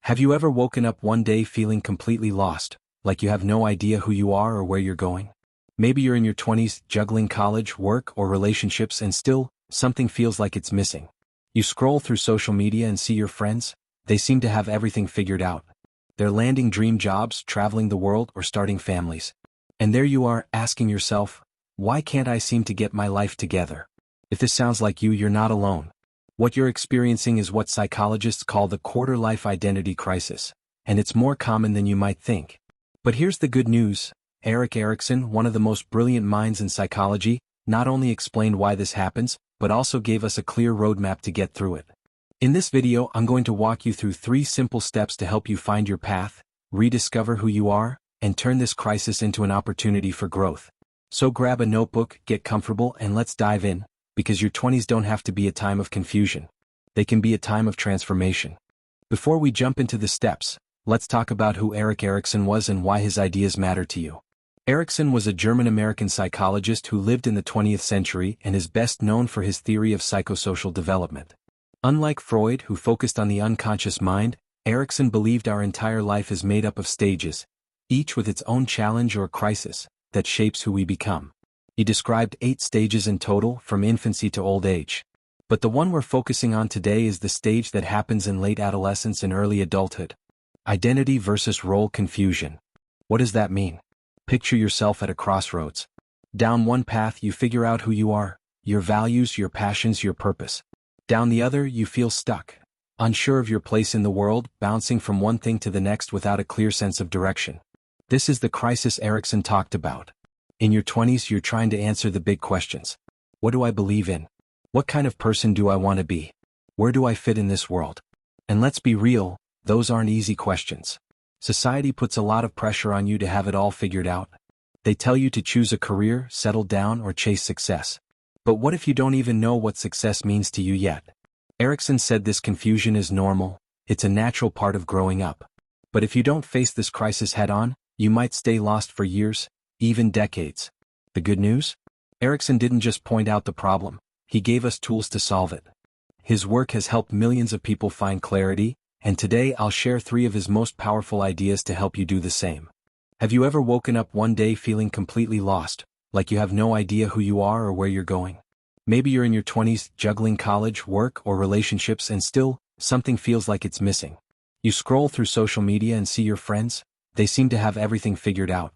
Have you ever woken up one day feeling completely lost, like you have no idea who you are or where you're going? Maybe you're in your 20s, juggling college, work, or relationships, and still, something feels like it's missing. You scroll through social media and see your friends. They seem to have everything figured out. They're landing dream jobs, traveling the world, or starting families. And there you are, asking yourself, why can't I seem to get my life together? If this sounds like you, you're not alone. What you're experiencing is what psychologists call the quarter-life identity crisis, and it's more common than you might think. But here's the good news. Erik Erikson, one of the most brilliant minds in psychology, not only explained why this happens, but also gave us a clear roadmap to get through it. In this video, I'm going to walk you through 3 simple steps to help you find your path, rediscover who you are, and turn this crisis into an opportunity for growth. So grab a notebook, get comfortable, and let's dive in, because your 20s don't have to be a time of confusion. They can be a time of transformation. Before we jump into the steps, let's talk about who Erik Erikson was and why his ideas matter to you. Erikson was a German-American psychologist who lived in the 20th century and is best known for his theory of psychosocial development. Unlike Freud, who focused on the unconscious mind, Erikson believed our entire life is made up of stages, each with its own challenge or crisis, that shapes who we become. He described 8 stages in total, from infancy to old age. But the one we're focusing on today is the stage that happens in late adolescence and early adulthood. Identity versus role confusion. What does that mean? Picture yourself at a crossroads. Down one path you figure out who you are, your values, your passions, your purpose. Down the other you feel stuck, unsure of your place in the world, bouncing from one thing to the next without a clear sense of direction. This is the crisis Erikson talked about. In your 20s, you're trying to answer the big questions. What do I believe in? What kind of person do I want to be? Where do I fit in this world? And let's be real, those aren't easy questions. Society puts a lot of pressure on you to have it all figured out. They tell you to choose a career, settle down, or chase success. But what if you don't even know what success means to you yet? Erikson said this confusion is normal, it's a natural part of growing up. But if you don't face this crisis head-on, you might stay lost for years, even decades. The good news? Erikson didn't just point out the problem, he gave us tools to solve it. His work has helped millions of people find clarity, and today I'll share 3 of his most powerful ideas to help you do the same. Have you ever woken up one day feeling completely lost, like you have no idea who you are or where you're going? Maybe you're in your 20s, juggling college, work, or relationships, and still, something feels like it's missing. You scroll through social media and see your friends. They seem to have everything figured out.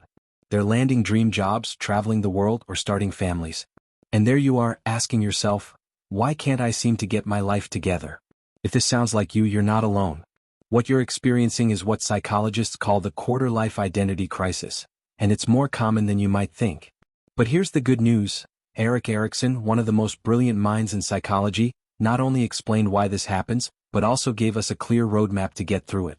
They're landing dream jobs, traveling the world, or starting families. And there you are, asking yourself, why can't I seem to get my life together? If this sounds like you, you're not alone. What you're experiencing is what psychologists call the quarter-life identity crisis, and it's more common than you might think. But here's the good news. Erik Erikson, one of the most brilliant minds in psychology, not only explained why this happens, but also gave us a clear roadmap to get through it.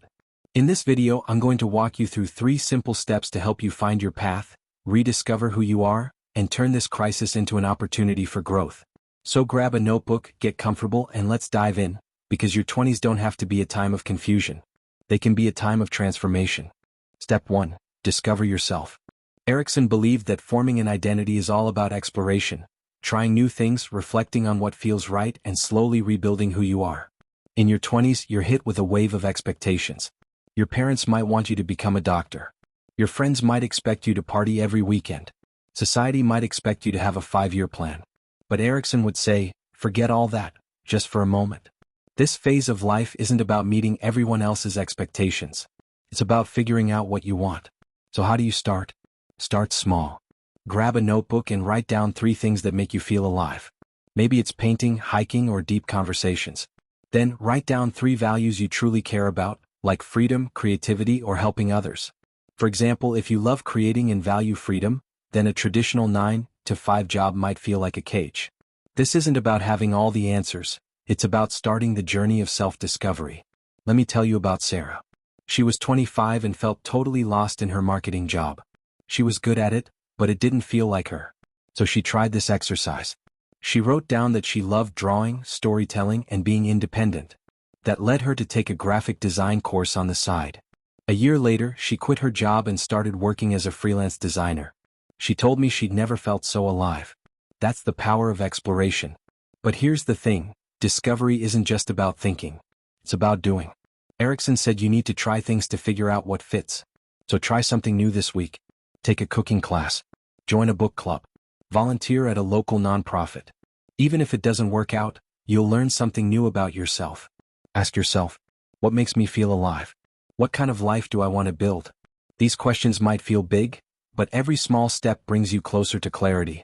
In this video, I'm going to walk you through 3 simple steps to help you find your path, rediscover who you are, and turn this crisis into an opportunity for growth. So grab a notebook, get comfortable, and let's dive in, because your 20s don't have to be a time of confusion. They can be a time of transformation. Step 1. Discover yourself. Erikson believed that forming an identity is all about exploration, trying new things, reflecting on what feels right, and slowly rebuilding who you are. In your 20s, you're hit with a wave of expectations. Your parents might want you to become a doctor. Your friends might expect you to party every weekend. Society might expect you to have a 5-year plan. But Erikson would say, forget all that, just for a moment. This phase of life isn't about meeting everyone else's expectations. It's about figuring out what you want. So how do you start? Start small. Grab a notebook and write down 3 things that make you feel alive. Maybe it's painting, hiking, or deep conversations. Then write down 3 values you truly care about, like freedom, creativity, or helping others. For example, if you love creating and value freedom, then a traditional 9-to-5 job might feel like a cage. This isn't about having all the answers, it's about starting the journey of self-discovery. Let me tell you about Sarah. She was 25 and felt totally lost in her marketing job. She was good at it, but it didn't feel like her. So she tried this exercise. She wrote down that she loved drawing, storytelling, and being independent. That led her to take a graphic design course on the side. A year later, she quit her job and started working as a freelance designer. She told me she'd never felt so alive. That's the power of exploration. But here's the thing, discovery isn't just about thinking. It's about doing. Erikson said you need to try things to figure out what fits. So try something new this week. Take a cooking class. Join a book club. Volunteer at a local nonprofit. Even if it doesn't work out, you'll learn something new about yourself. Ask yourself, what makes me feel alive? What kind of life do I want to build? These questions might feel big, but every small step brings you closer to clarity.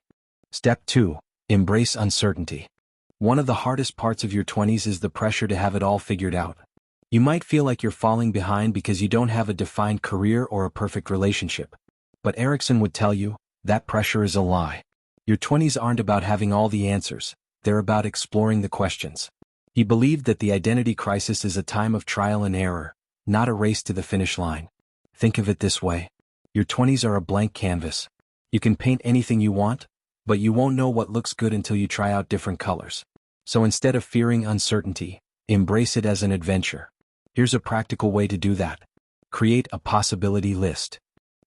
Step 2. Embrace uncertainty. One of the hardest parts of your 20s is the pressure to have it all figured out. You might feel like you're falling behind because you don't have a defined career or a perfect relationship. But Erikson would tell you, that pressure is a lie. Your 20s aren't about having all the answers, they're about exploring the questions. He believed that the identity crisis is a time of trial and error, not a race to the finish line. Think of it this way. Your 20s are a blank canvas. You can paint anything you want, but you won't know what looks good until you try out different colors. So instead of fearing uncertainty, embrace it as an adventure. Here's a practical way to do that. Create a possibility list.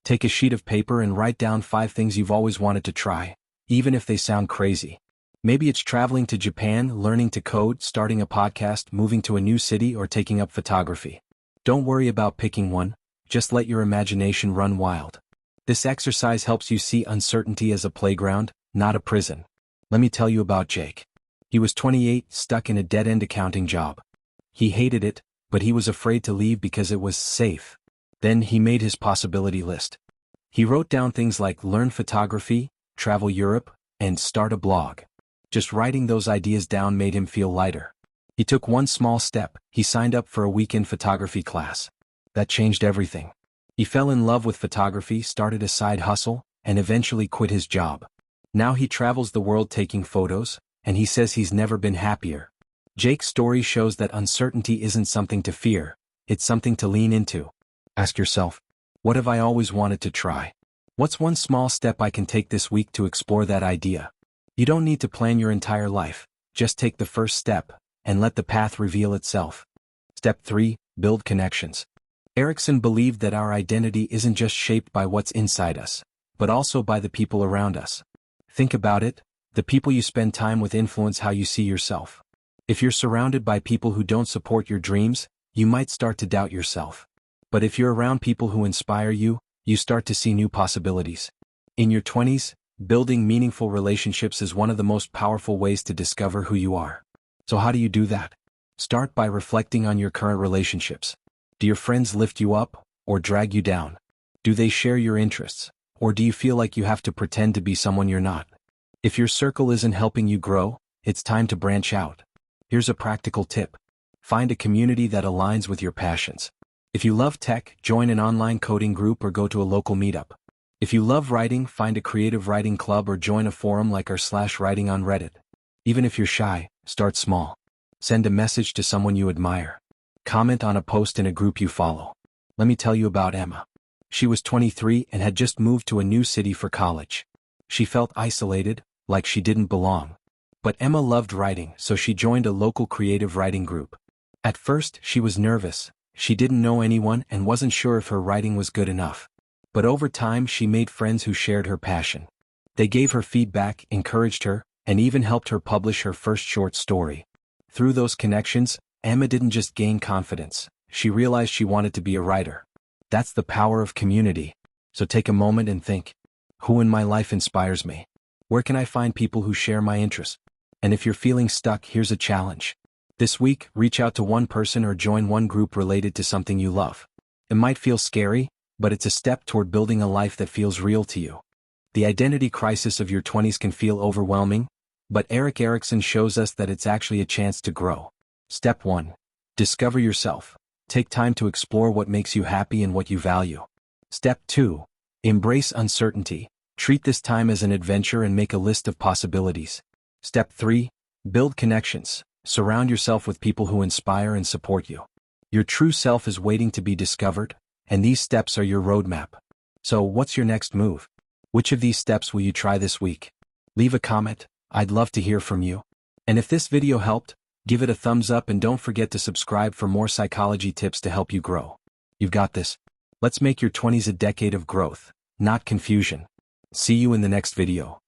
Take a sheet of paper and write down 5 things you've always wanted to try, even if they sound crazy. Maybe it's traveling to Japan, learning to code, starting a podcast, moving to a new city, or taking up photography. Don't worry about picking one, just let your imagination run wild. This exercise helps you see uncertainty as a playground, not a prison. Let me tell you about Jake. He was 28, stuck in a dead-end accounting job. He hated it, but he was afraid to leave because it was safe. Then he made his possibility list. He wrote down things like learn photography, travel Europe, and start a blog. Just writing those ideas down made him feel lighter. He took one small step. He signed up for a weekend photography class. That changed everything. He fell in love with photography, started a side hustle, and eventually quit his job. Now he travels the world taking photos, and he says he's never been happier. Jake's story shows that uncertainty isn't something to fear, it's something to lean into. Ask yourself, what have I always wanted to try? What's one small step I can take this week to explore that idea? You don't need to plan your entire life, just take the first step, and let the path reveal itself. Step 3. Build connections. Erikson believed that our identity isn't just shaped by what's inside us, but also by the people around us. Think about it, the people you spend time with influence how you see yourself. If you're surrounded by people who don't support your dreams, you might start to doubt yourself. But if you're around people who inspire you, you start to see new possibilities. In your 20s, building meaningful relationships is one of the most powerful ways to discover who you are. So how do you do that? Start by reflecting on your current relationships. Do your friends lift you up, or drag you down? Do they share your interests, or do you feel like you have to pretend to be someone you're not? If your circle isn't helping you grow, it's time to branch out. Here's a practical tip. Find a community that aligns with your passions. If you love tech, join an online coding group or go to a local meetup. If you love writing, find a creative writing club or join a forum like r/writing on Reddit. Even if you're shy, start small. Send a message to someone you admire. Comment on a post in a group you follow. Let me tell you about Emma. She was 23 and had just moved to a new city for college. She felt isolated, like she didn't belong. But Emma loved writing, so she joined a local creative writing group. At first, she was nervous. She didn't know anyone and wasn't sure if her writing was good enough. But over time, she made friends who shared her passion. They gave her feedback, encouraged her, and even helped her publish her first short story. Through those connections, Emma didn't just gain confidence, she realized she wanted to be a writer. That's the power of community. So take a moment and think, who in my life inspires me? Where can I find people who share my interests? And if you're feeling stuck, here's a challenge. This week, reach out to one person or join one group related to something you love. It might feel scary, but it's a step toward building a life that feels real to you. The identity crisis of your 20s can feel overwhelming, but Erik Erikson shows us that it's actually a chance to grow. Step 1. Discover yourself. Take time to explore what makes you happy and what you value. Step 2. Embrace uncertainty. Treat this time as an adventure and make a list of possibilities. Step 3. Build connections. Surround yourself with people who inspire and support you. Your true self is waiting to be discovered, and these steps are your roadmap. So what's your next move? Which of these steps will you try this week? Leave a comment, I'd love to hear from you. And if this video helped, give it a thumbs up and don't forget to subscribe for more psychology tips to help you grow. You've got this. Let's make your 20s a decade of growth, not confusion. See you in the next video.